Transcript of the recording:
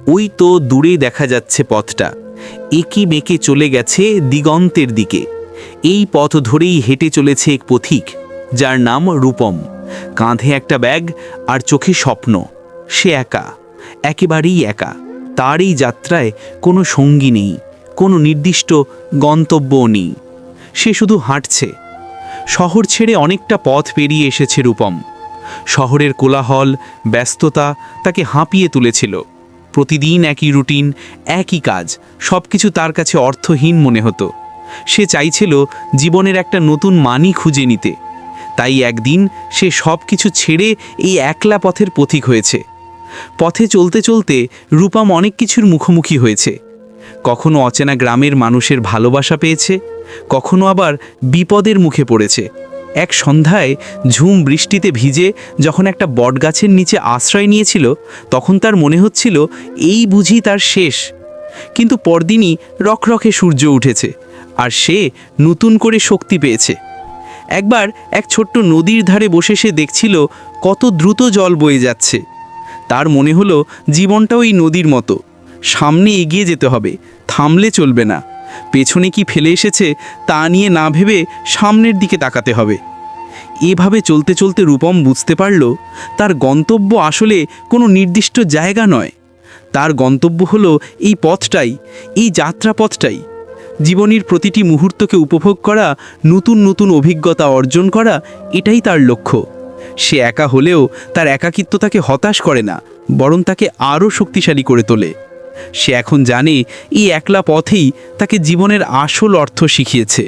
ওই তো দূরে দেখা যাচ্ছে পথটা, একি বেঁকে চলে গেছে দিগন্তের দিকে। এই পথ ধরেই হেঁটে চলেছে এক পথিক, যার নাম রূপম। কাঁধে একটা ব্যাগ আর চোখে স্বপ্ন। সে একা, একেবারেই একা। তার এই যাত্রায় কোনো সঙ্গী নেই, কোনো নির্দিষ্ট গন্তব্যও নেই। সে শুধু হাঁটছে। শহর ছেড়ে অনেকটা পথ পেরিয়ে এসেছে রূপম। শহরের কোলাহল, ব্যস্ততা তাকে হাঁপিয়ে তুলেছিল। প্রতিদিন একই রুটিন, একই কাজ, সব কিছু তার কাছে অর্থহীন মনে হতো। সে চাইছিল জীবনের একটা নতুন মানি খুঁজে নিতে। তাই একদিন সে সব কিছু ছেড়ে এই একলা পথের পথিক হয়েছে। পথে চলতে চলতে রূপম অনেক কিছুর মুখোমুখি হয়েছে। কখনো অচেনা গ্রামের মানুষের ভালোবাসা পেয়েছে, কখনো আবার বিপদের মুখে পড়েছে। এক সন্ধ্যায় ঝুম বৃষ্টিতে ভিজে যখন একটা বটগাছের নিচে আশ্রয় নিয়েছিল, তখন তার মনে হচ্ছিল এই বুঝি তার শেষ। কিন্তু পরদিনই রকরকে সূর্য উঠেছে, আর সে নতুন করে শক্তি পেয়েছে। একবার এক ছোট্ট নদীর ধারে বসে সে দেখছিল কত দ্রুত জল বয়ে যাচ্ছে। তার মনে হলো জীবনটা ওই নদীর মতো, সামনে এগিয়ে যেতে হবে, থামলে চলবে না। পেছনে কি ফেলে এসেছে তা নিয়ে না ভেবে সামনের দিকে তাকাতে হবে। এভাবে চলতে চলতে রূপম বুঝতে পারল তার গন্তব্য আসলে কোনো নির্দিষ্ট জায়গা নয়। তার গন্তব্য হলো এই পথটাই, এই যাত্রাপথটাই। জীবনের প্রতিটি মুহূর্তকে উপভোগ করা, নতুন নতুন অভিজ্ঞতা অর্জন করা, এটাই তার লক্ষ্য। সে একা হলেও তার একাকিত্ব তাকে হতাশ করে না, বরং তাকে আরও শক্তিশালী করে তোলে। সে এখন জানে এই একলা পথেই তাকে জীবনের আসল অর্থ শিখিয়েছে।